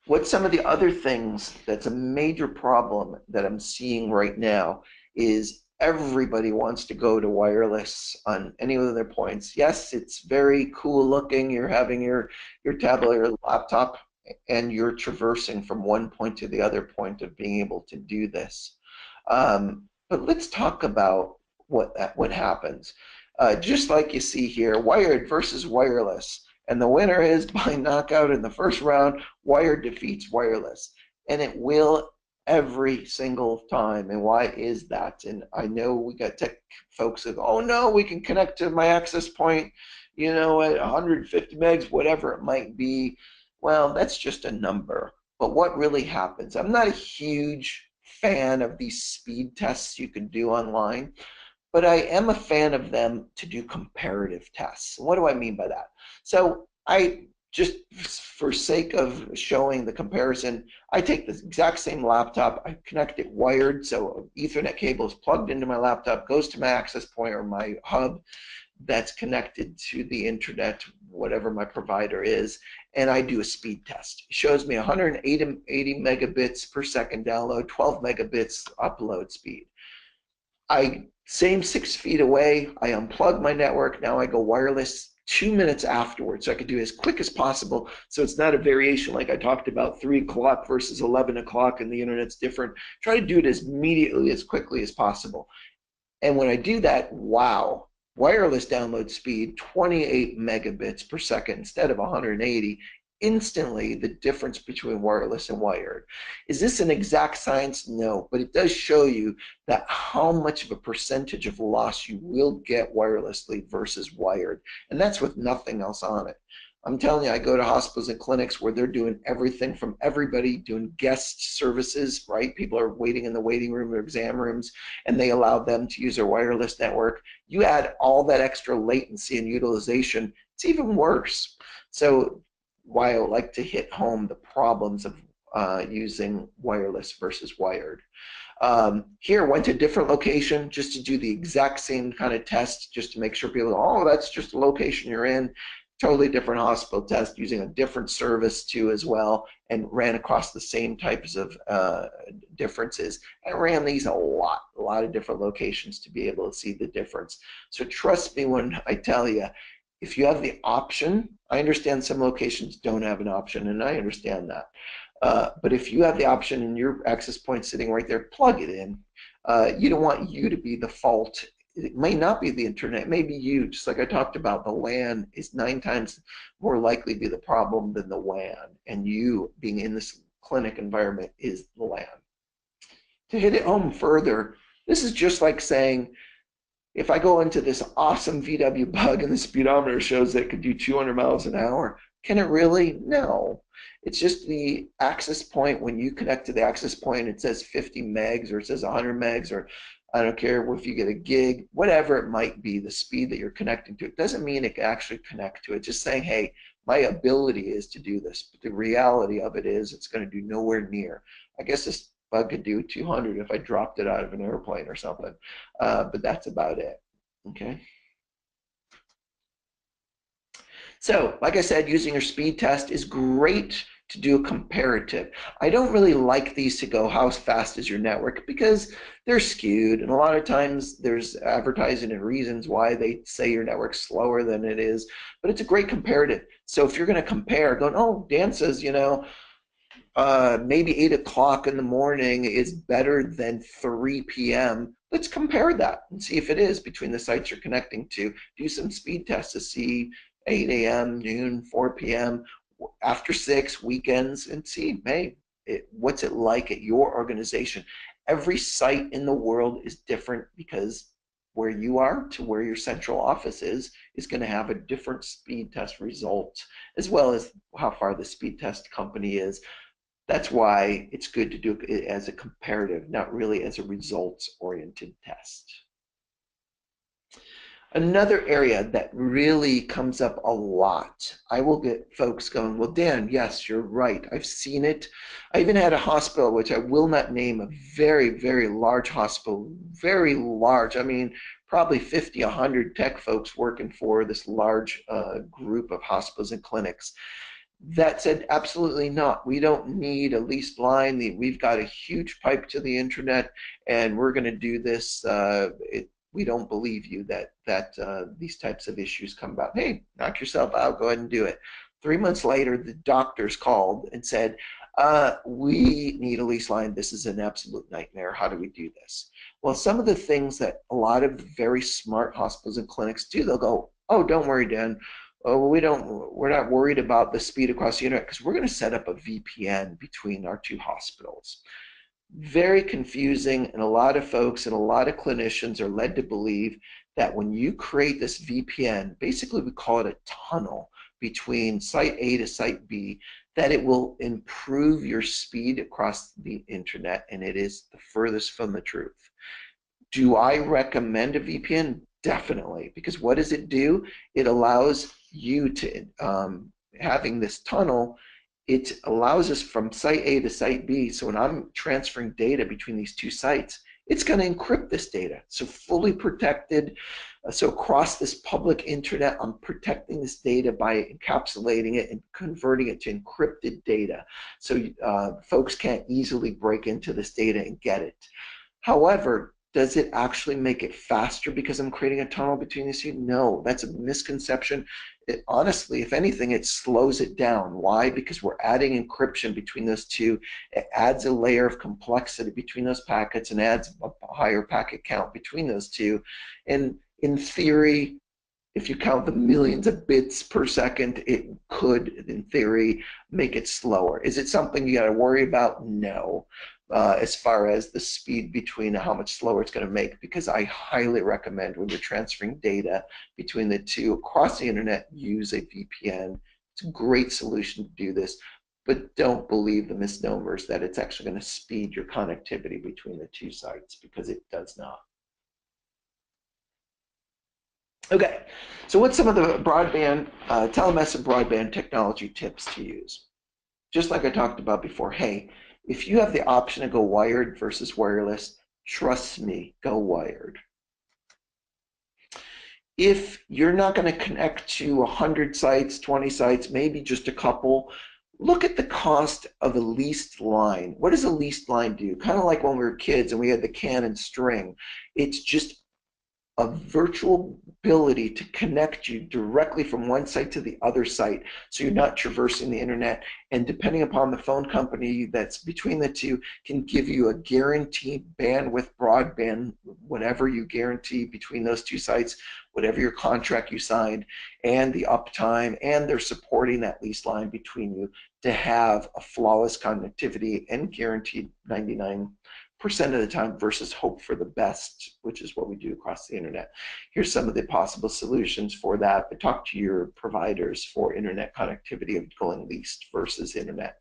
what's some of the other things that's a major problem that I'm seeing right now is everybody wants to go to wireless on any of their points. Yes, it's very cool looking. You're having your tablet or your laptop and you're traversing from one point to the other point of being able to do this. But let's talk about what happens. Just like you see here, wired versus wireless. And the winner is by knockout in the first round, wired defeats wireless. And it will every single time. And why is that? And I know we got tech folks that, oh no, we can connect to my access point, you know, at 150 megs, whatever it might be. Well, that's just a number. But what really happens? I'm not a huge fan of these speed tests you can do online, but I am a fan of them to do comparative tests. What do I mean by that? So I just, for sake of showing the comparison, I take the exact same laptop, I connect it wired, so Ethernet cable is plugged into my laptop, goes to my access point or my hub that's connected to the internet, whatever my provider is, and I do a speed test. It shows me 180 megabits per second download, 12 megabits upload speed. Same 6 feet away, I unplug my network, now I go wireless 2 minutes afterwards, so I can do it as quick as possible, so it's not a variation like I talked about, 3 o'clock versus 11 o'clock and the internet's different. Try to do it as immediately, as quickly as possible. And when I do that, wow, wireless download speed, 28 megabits per second instead of 180, instantly the difference between wireless and wired. Is this an exact science? No, but it does show you that how much of a percentage of loss you will get wirelessly versus wired. And that's with nothing else on it. I'm telling you, I go to hospitals and clinics where they're doing everything from everybody doing guest services, right? People are waiting in the waiting room or exam rooms, and they allow them to use their wireless network. You add all that extra latency and utilization, it's even worse. So why I like to hit home the problems of using wireless versus wired. Here, went to a different location just to do the exact same kind of test, just to make sure people go, oh, that's just the location you're in. Totally different hospital test using a different service too as well, and ran across the same types of differences. I ran these a lot of different locations to be able to see the difference. So trust me when I tell you, if you have the option, I understand some locations don't have an option, and I understand that. But if you have the option and your access point sitting right there, plug it in. You don't want you to be the fault. It may not be the internet, it may be you. Just like I talked about, the LAN is 9 times more likely to be the problem than the WAN, and you being in this clinic environment is the LAN. To hit it home further, this is just like saying, if I go into this awesome VW bug and the speedometer shows that it could do 200 miles an hour, can it really? No. It's just the access point. When you connect to the access point, it says 50 megs or it says 100 megs, or I don't care if you get a gig, whatever it might be, the speed that you're connecting to. It doesn't mean it can actually connect to it. Just saying, hey, my ability is to do this. But the reality of it is it's going to do nowhere near. I guess this bug could do 200 if I dropped it out of an airplane or something. But that's about it. Okay. So, like I said, using your speed test is great to do a comparative. I don't really like these to go, how fast is your network, because they're skewed, and a lot of times there's advertising and reasons why they say your network's slower than it is, but it's a great comparative. So if you're going to compare, going, oh, Dan says, you know, maybe 8 o'clock in the morning is better than 3 p.m. Let's compare that and see if it is between the sites you're connecting to. Do some speed tests to see 8 a.m., noon, 4 p.m., after 6, weekends, and see, hey, what's it like at your organization? Every site in the world is different because where you are to where your central office is going to have a different speed test result, as well as how far the speed test company is. That's why it's good to do it as a comparative, not really as a results-oriented test. Another area that really comes up a lot, I will get folks going, well, Dan, yes, you're right. I've seen it. I even had a hospital, which I will not name, a very, very large hospital, very large. I mean, probably 50, 100 tech folks working for this large group of hospitals and clinics that said, absolutely not. We don't need a leased line. We've got a huge pipe to the internet, and we're going to do this. We don't believe you that these types of issues come about. Hey, knock yourself out. Go ahead and do it. 3 months later, the doctors called and said, we need a lease line. This is an absolute nightmare. How do we do this? Well, some of the things that a lot of very smart hospitals and clinics do, they'll go, oh, don't worry, Dan. Oh, we're not worried about the speed across the internet because we're going to set up a VPN between our two hospitals. Very confusing, and a lot of folks and a lot of clinicians are led to believe that when you create this VPN, basically we call it a tunnel between site A to site B, that it will improve your speed across the internet, and it is the furthest from the truth. Do I recommend a VPN? Definitely, because what does it do? It allows you to, having this tunnel, it allows us from site A to site B. So when I'm transferring data between these two sites, it's going to encrypt this data. So fully protected. So across this public internet, I'm protecting this data by encapsulating it and converting it to encrypted data. So folks can't easily break into this data and get it. However, does it actually make it faster because I'm creating a tunnel between these two? No, that's a misconception. Honestly, if anything, it slows it down. Why? Because we're adding encryption between those two. It adds a layer of complexity between those packets and adds a higher packet count between those two. And in theory, if you count the millions of bits per second, it could, in theory, make it slower. Is it something you got to worry about? No. As far as the speed between how much slower it's going to make, because I highly recommend when you're transferring data between the two across the internet, use a VPN. It's a great solution to do this, but don't believe the misnomers that it's actually going to speed your connectivity between the two sites, because it does not. Okay, so what's some of the broadband, telemedicine broadband technology tips to use? Just like I talked about before, hey, if you have the option to go wired versus wireless, trust me, go wired. If you're not going to connect to 100 sites, 20 sites, maybe just a couple, look at the cost of a leased line. What does a leased line do? Kind of like when we were kids and we had the can and string. It's just a virtual ability to connect you directly from one site to the other site, so you're not traversing the internet, and depending upon the phone company that's between the two, can give you a guaranteed bandwidth broadband, whatever you guarantee between those two sites, whatever your contract you signed, and the uptime, and they're supporting that lease line between you to have a flawless connectivity and guaranteed 99% of the time versus hope for the best, which is what we do across the internet. Here's some of the possible solutions for that, but talk to your providers for internet connectivity of going leased versus internet.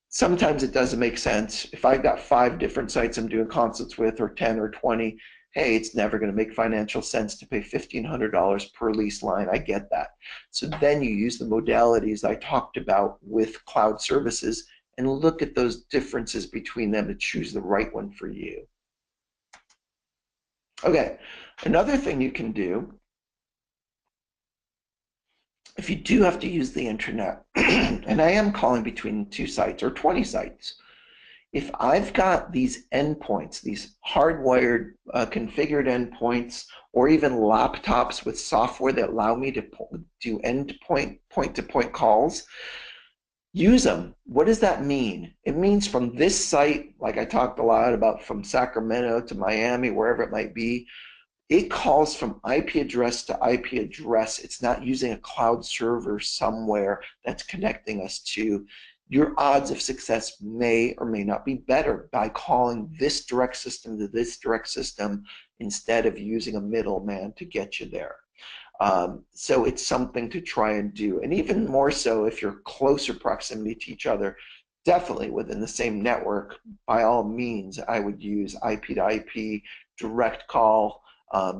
Sometimes it doesn't make sense. If I've got 5 different sites I'm doing consults with, or 10 or 20, hey, it's never going to make financial sense to pay $1,500 per lease line. I get that. So then you use the modalities I talked about with cloud services and look at those differences between them to choose the right one for you. Okay, another thing you can do, if you do have to use the internet, and I am calling between 2 sites or 20 sites, if I've got these endpoints, these hardwired configured endpoints, or even laptops with software that allow me to do endpoint, point-to-point calls, use them. What does that mean? It means from this site, like I talked a lot about, from Sacramento to Miami, wherever it might be, it calls from IP address to IP address. It's not using a cloud server somewhere that's connecting us to. Your odds of success may or may not be better by calling this direct system to this direct system instead of using a middleman to get you there. So it's something to try and do. And even more so if you're closer proximity to each other, definitely within the same network, by all means, I would use IP to IP, direct call,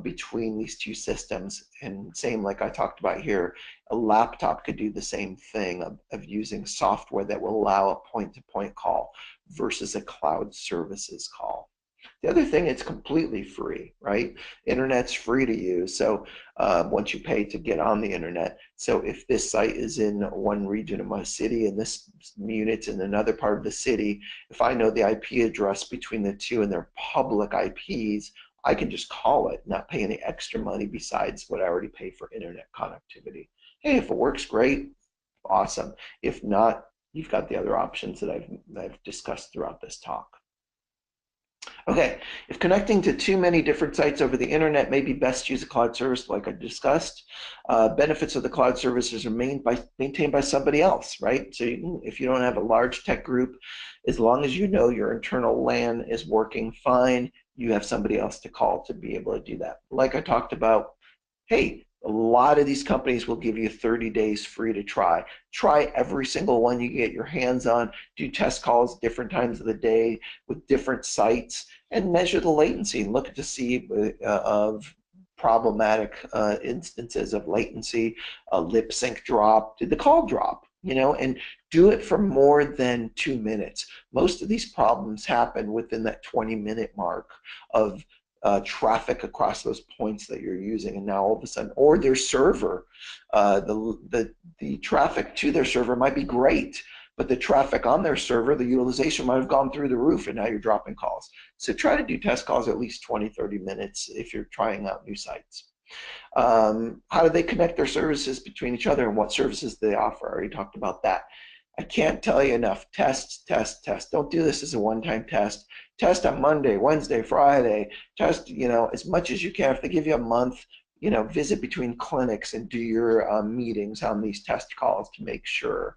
between these two systems. And same like I talked about here, a laptop could do the same thing of using software that will allow a point-to-point call versus a cloud services call. The other thing, it's completely free, right? Internet's free to use. So once you pay to get on the internet. So if this site is in one region of my city and this unit's in another part of the city, if I know the IP address between the two and their public IPs, I can just call it, not pay any extra money besides what I already pay for internet connectivity. Hey, if it works, great, awesome. If not, you've got the other options that I've discussed throughout this talk. Okay, if connecting to too many different sites over the internet, maybe best use a cloud service like I discussed. Benefits of the cloud services are maintained by somebody else, right? So if you don't have a large tech group, as long as you know your internal LAN is working fine, you have somebody else to call to be able to do that. Like I talked about, hey, a lot of these companies will give you 30 days free to try. Try every single one you get your hands on. Do test calls different times of the day with different sites and measure the latency and look to see of problematic instances of latency, a lip sync drop, did the call drop, and do it for more than 2 minutes. Most of these problems happen within that 20-minute mark of traffic across those points that you're using, and now all of a sudden, or their server, the traffic to their server might be great, but the traffic on their server, the utilization might have gone through the roof, and now you're dropping calls. So try to do test calls at least 20-30 minutes if you're trying out new sites. How do they connect their services between each other, and what services do they offer? I already talked about that. I can't tell you enough. Test, test, test. Don't do this as a one-time test. Test on Monday, Wednesday, Friday. Test, as much as you can. If they give you a month, visit between clinics and do your meetings on these test calls to make sure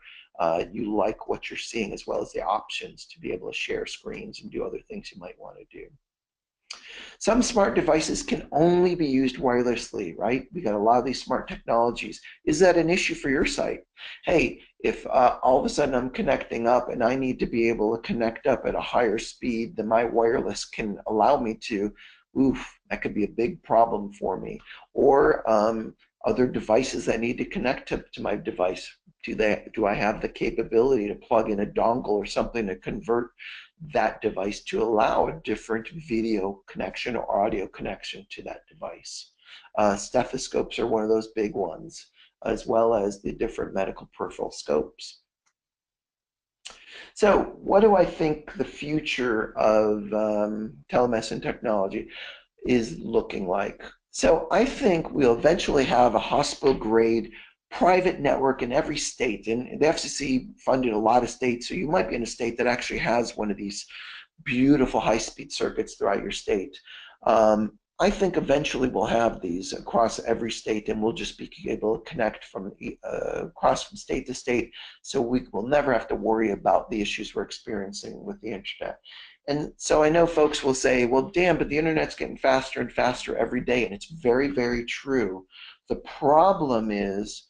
you like what you're seeing, as well as the options to be able to share screens and do other things you might want to do. Some smart devices can only be used wirelessly, right? We got a lot of these smart technologies. Is that an issue for your site? Hey, if all of a sudden I'm connecting up and I need to be able to connect up at a higher speed than my wireless can allow me to, that could be a big problem for me. Or other devices that need to connect to my device. Do I have the capability to plug in a dongle or something to convert that device to allow a different video connection or audio connection to that device? Stethoscopes are one of those big ones, as well as the different medical peripheral scopes. So what do I think the future of telemedicine technology is looking like? So I think we'll eventually have a hospital-grade private network in every state, and the FCC funded a lot of states, so you might be in a state that actually has one of these beautiful high-speed circuits throughout your state. I think eventually we'll have these across every state, and we'll just be able to connect from across from state to state, so we will never have to worry about the issues we're experiencing with the internet. And so I know folks will say, well, damn, but the internet's getting faster and faster every day, and it's very, very true. The problem is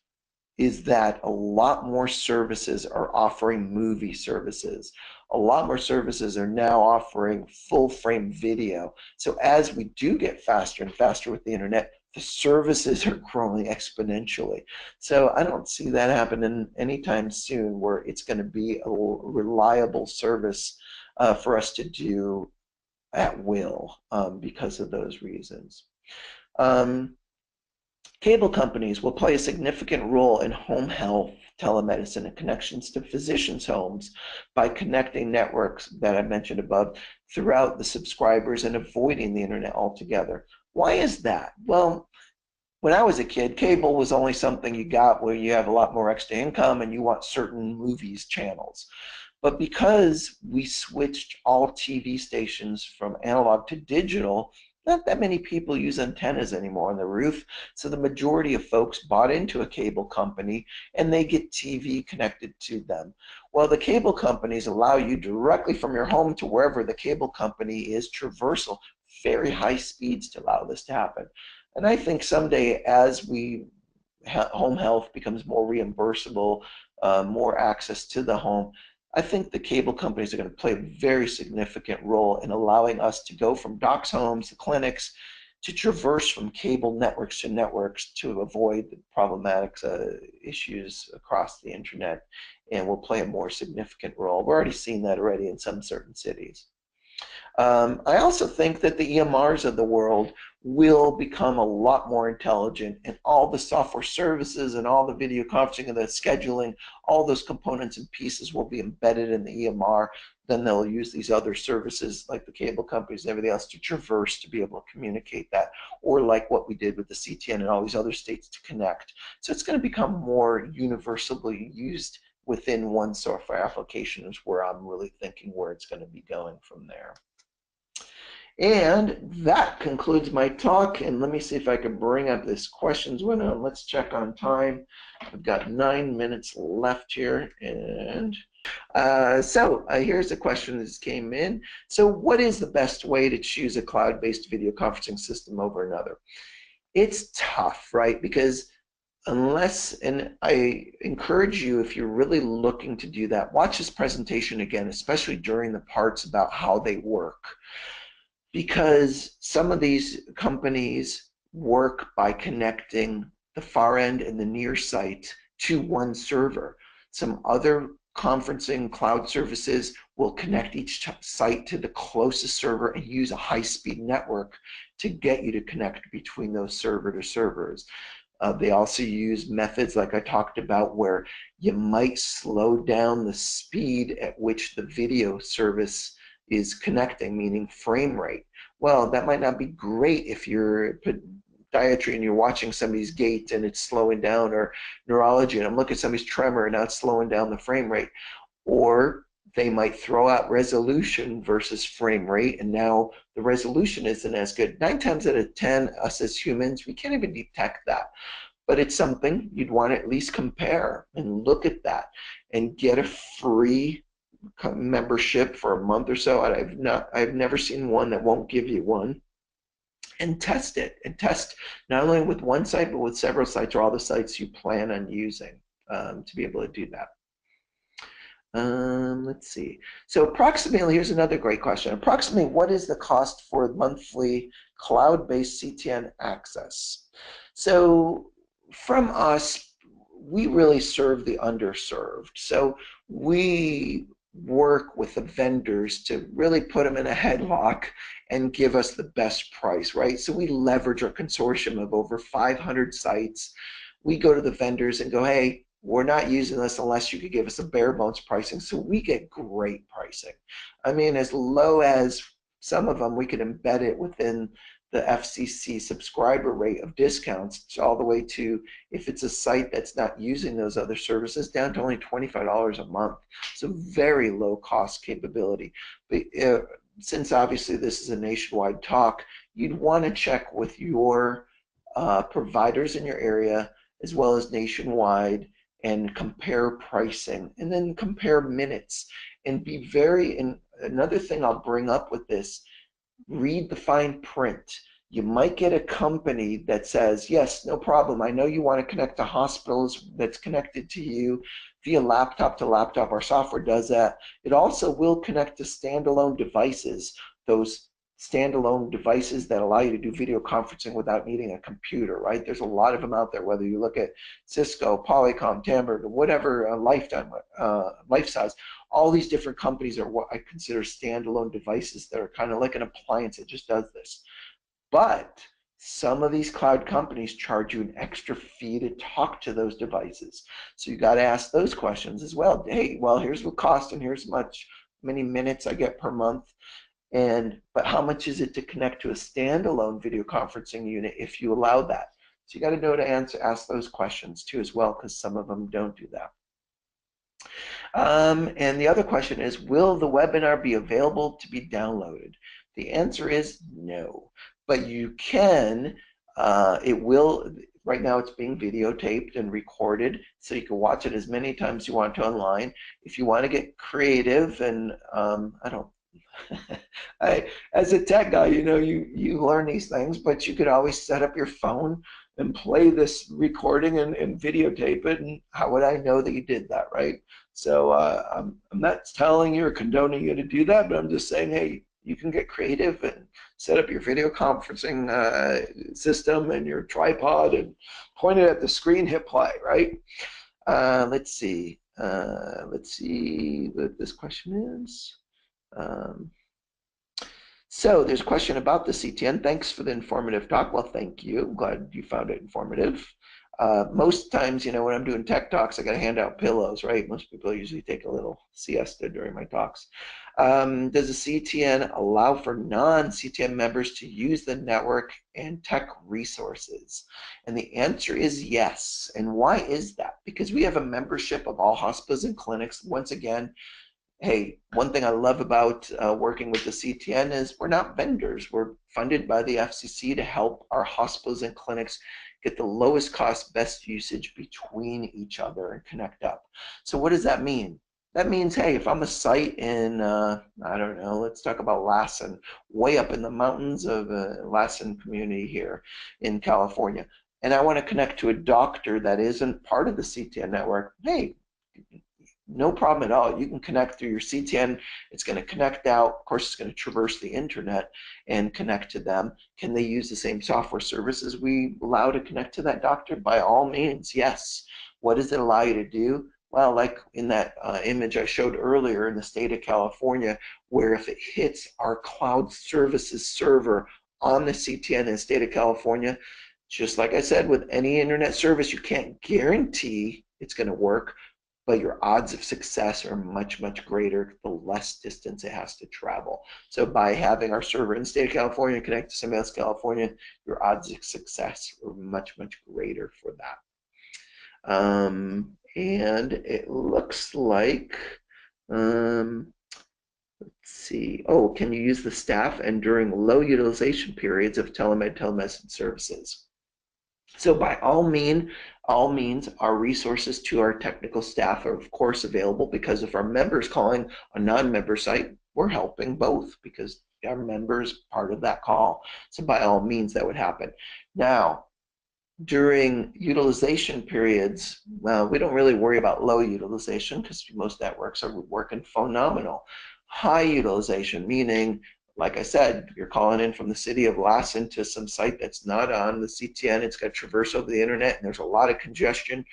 that a lot more services are offering movie services. A lot more services are now offering full frame video. So as we do get faster and faster with the internet, the services are growing exponentially. So I don't see that happening anytime soon, where it's going to be a reliable service for us to do at will because of those reasons. Cable companies will play a significant role in home health, telemedicine, and connections to physicians' homes by connecting networks that I mentioned above throughout the subscribers and avoiding the internet altogether. Why is that? Well, when I was a kid, cable was only something you got where you have a lot more extra income and you want certain movies channels. But because we switched all TV stations from analog to digital, not that many people use antennas anymore on the roof, so the majority of folks bought into a cable company and they get TV connected to them. Well, the cable companies allow you directly from your home to wherever the cable company is traversal, very high speeds to allow this to happen. And I think someday, as home health becomes more reimbursable, more access to the home, I think the cable companies are going to play a very significant role in allowing us to go from docs' homes to clinics to traverse from cable networks to networks to avoid the problematic issues across the internet, and will play a more significant role. We're already seeing that already in some certain cities. I also think that the EMRs of the world will become a lot more intelligent, and all the software services and all the video conferencing and the scheduling, all those components and pieces will be embedded in the EMR. Then they'll use these other services like the cable companies and everything else to traverse to be able to communicate that, or like what we did with the CTN and all these other states to connect. So it's going to become more universally used within one software application is where I'm really thinking where it's going to be going from there. And that concludes my talk. And let me see if I can bring up this questions window. Let's check on time. I've got 9 minutes left here. And here's a question that just came in. So what is the best way to choose a cloud-based video conferencing system over another? It's tough, right? Because and I encourage you, if you're really looking to do that, watch this presentation again, especially during the parts about how they work. Because some of these companies work by connecting the far end and the near site to one server. Some other conferencing cloud services will connect each site to the closest server and use a high-speed network to get you to connect between those server to servers. They also use methods like I talked about where you might slow down the speed at which the video service is connecting, meaning frame rate. Well, that might not be great if you're a podiatry and you're watching somebody's gait and it's slowing down, or neurology and I'm looking at somebody's tremor and now it's slowing down the frame rate. Or they might throw out resolution versus frame rate, and now the resolution isn't as good. 9 times out of 10, us as humans, we can't even detect that. But it's something you'd want to at least compare and look at that and get a free membership for a month or so. I've never seen one that won't give you one, and test it, and test not only with one site but with several sites or all the sites you plan on using to be able to do that. Let's see. So approximately, here's another great question. Approximately, what is the cost for monthly cloud-based CTN access? So from us, we really serve the underserved. So we work with the vendors to really put them in a headlock and give us the best price, right? So we leverage our consortium of over 500 sites. We go to the vendors and go, hey, we're not using this unless you could give us a bare bones pricing. So we get great pricing. I mean, as low as some of them, we could embed it within the FCC subscriber rate of discounts, all the way to, if it's a site that's not using those other services, down to only $25 a month. So very low cost capability. But since obviously this is a nationwide talk, you'd want to check with your providers in your area as well as nationwide and compare pricing, and then compare minutes, and be very, and another thing I'll bring up with this, read the fine print. You might get a company that says, yes, no problem, I know you want to connect to hospitals, that's connected to you via laptop to laptop. Our software does that. It also will connect to standalone devices, those standalone devices that allow you to do video conferencing without needing a computer, right? There's a lot of them out there, whether you look at Cisco, Polycom, Tambor, whatever, Lifetime, Lifesize. All these different companies are what I consider standalone devices that are kind of like an appliance that just does this. But some of these cloud companies charge you an extra fee to talk to those devices. So you got to ask those questions as well. Hey, well, here's what cost and here's many minutes I get per month. But how much is it to connect to a standalone video conferencing unit if you allow that? So you got to know to ask those questions too as well, because some of them don't do that. And the other question is, will the webinar be available to be downloaded? The answer is no, but you can, it will, right now it's being videotaped and recorded, so you can watch it as many times you want to online. If you want to get creative, and as a tech guy, you know, you learn these things, but you could always set up your phone and play this recording and videotape it, and how would I know that you did that, right? So I'm not telling you or condoning you to do that, but I'm just saying, hey, You can get creative and set up your video conferencing system and your tripod and point it at the screen, hit play, right? Let's see. Let's see what this question is. So there's a question about the CTN. Thanks for the informative talk. Well, thank you. I'm glad you found it informative. Most times, you know, when I'm doing tech talks, I got to hand out pillows, right? Most people usually take a little siesta during my talks. Does a CTN allow for non-CTN members to use the network and tech resources? And the answer is yes. And why is that? Because we have a membership of all hospitals and clinics. Once again, hey, one thing I love about working with the CTN is we're not vendors. We're funded by the FCC to help our hospitals and clinics get the lowest cost, best usage between each other and connect up. So what does that mean? That means, hey, if I'm a site in, I don't know, let's talk about Lassen, way up in the mountains of Lassen community here in California, and I want to connect to a doctor that isn't part of the CTN network, hey, no problem at all. You can connect through your CTN. It's going to connect out. Of course, it's going to traverse the internet and connect to them. Can they use the same software services we allow to connect to that doctor? By all means, yes. What does it allow you to do? Well, like in that image I showed earlier in the state of California, where if it hits our cloud services server on the CTN in the state of California, just like I said, with any internet service, you can't guarantee it's going to work, but your odds of success are much, much greater the less distance it has to travel. So by having our server in the state of California connect to somebody else in California, your odds of success are much, much greater for that. And it looks like, let's see, oh, can you use the staff and during low utilization periods of telemedicine services? So by all means, our resources to our technical staff are of course available, because if our members calling a non-member site, we're helping both because our members part of that call. So by all means, that would happen. Now, during utilization periods, we don't really worry about low utilization because most networks are working phenomenal. High utilization, meaning, like I said, you're calling in from the city of Lassen to some site that's not on the CTN. It's got to traverse over the internet, and there's a lot of congestion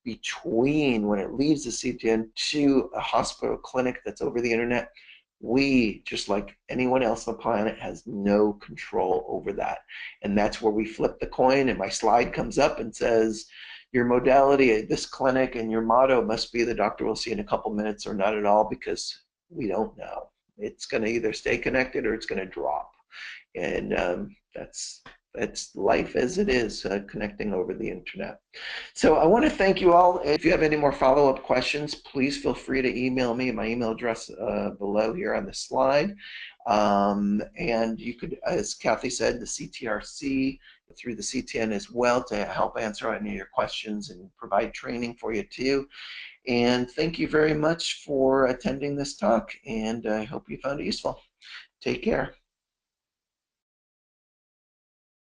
between when it leaves the CTN to a hospital clinic that's over the internet. We, just like anyone else on the planet, has no control over that. And that's where we flip the coin, and my slide comes up and says, your modality at this clinic and your motto must be the doctor will see in a couple minutes or not at all, because we don't know. It's going to either stay connected or it's going to drop. And that's life as it is, connecting over the internet. So I want to thank you all. If you have any more follow-up questions, please feel free to email me. My email address below here on the slide. And you could, as Kathy said, the CTRC through the CTN as well to help answer any of your questions and provide training for you too. And thank you very much for attending this talk, and I hope you found it useful. Take care.